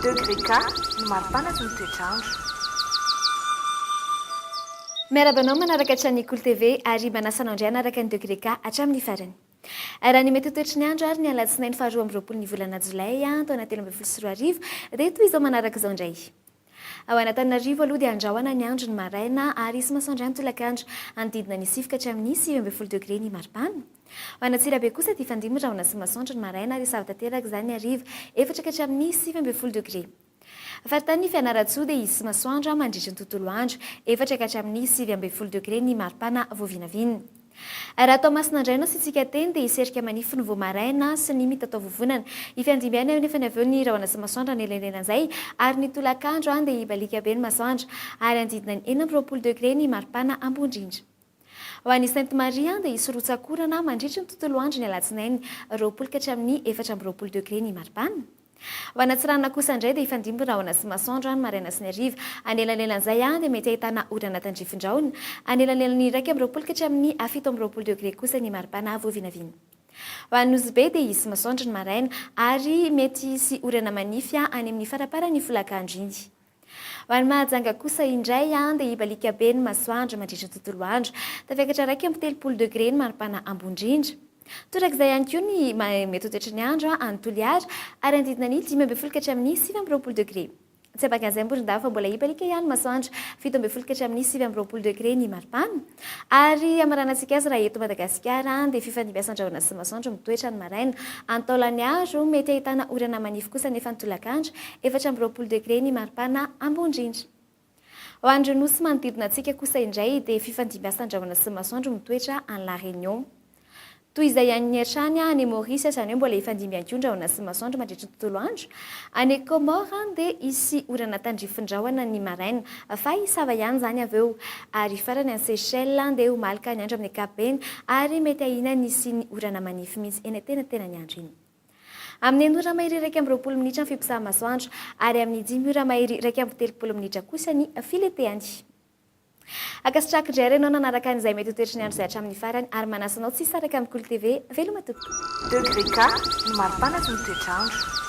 Degré K no maripanaky ny toetrandro. Miarabanao manaraka hatrany KOLO TV ary manasanao indray anaraka ny Degré K hatramin'ny farany. Raha ny mety toetrany ny andro ary ny alatsinainy faharoa amby roapolo ny volana Jolay taona 2024 dia toy izao manaraka izao indray. Ao Anatananarivo aloha dia andrahoana ny andro ny maraina ary isy masoandro ihany tolakandro anodidina ny 9 ka hatramin'ny 20 degré ny maripana. Ho Antsirabe kosa dia fandimby rahona sy masoandro ny maraina ary sava tanteraka izany arivo 4 ka hatramin'ny 20 degré. Faritany ny Fianaratsoa dia isy masoandro mandritra ny tontolo andro 4 ka hatramin'ny 20 degré ny maripana voavinavina. Raha atao masina indray ianao sy tsika teny dia iserika manify ny voamaraina sy ny mitatao vovonana. Ifandimbiana nefa ny aveo ny rahona sy masoandro ny lelan'izay ary ny tolakandro dia ibalika be ny masoandro ary andidina ny 20 degré ny maripana ambondrindra. Ho an'i Sainte Marie dia isy rotsakorana mandritra ny tontolo andro ny alatsinainy 20 ka hatramin'ny 4 degré ny maripana. Ho Anatsirana kosa indray dia ifandimby rahona sy masoandro ny maraina sy ny hariva. Anelanelan'izay dia mety ahitana orana tandrifindraona. Anelanelan'ny 1 ka hatramin'ny 7 degré kosa ny maripana voavinavina. Ho an'Ozibe dia isy masoandro ny maraina ary mety isy orana manify any amin'ny faraparany folakandro iny. Ho an'ny Mahajanga kosa indray dia ibalika be ny masoandro mandritra ny tontolo andro. Tafakatra 1 degré ny maripana ambondrindra. Torak'izay ihany koa ny mety toetrany ny andro any Toliara ary andidina ny 15 ka hatramin'ny 20 degré. Tsy ampakan'izay Morondava fa mbola ibalika ihany masoandro 17 ka hatramin'ny 20 degré ny maripana. Ary amaranantsika azy raha eto Madagasikara dia fifandimbiasan-drahona sy masoandro mitoetra ny maraina. Antaolany andro mety ahitana orana manify kosa nefa ny tolakandro 14 degré ny maripana ambondrindra. Ho andro nosy manodidina antsika kosa indray dia fifandimbiasan-drahona sy masoandro mitoetra any La Réunion. Toy izay ihany hatrany any Maurice izany hoe mbola ifandimby ihany koa ny rahona sy masoandro mandritra ny tontolo andro. Any Comore dia isy orana tandrifindraona ny maraina fa isava ihany izany avy eo. Ary farany any Seychelles dia ho malika ny andro amin'ny ankapobeny ary mety ahina nisy ny orana manify mihitsy eny tena ny andro iny. Amin'ny ora mahery 20 minitra ny fipisaha masoandro ary amin'ny 10 ora mahery 30 minitra kosa ny filetehany. Akasitraka indray ianao nanaraka an'izay mety toetrany ny andro izay hatramin'ny farany ary manasanao tsy hisaraka amin'ny KOLO TV veloma tompoko. Degré K no maripanaky ny toetrandro.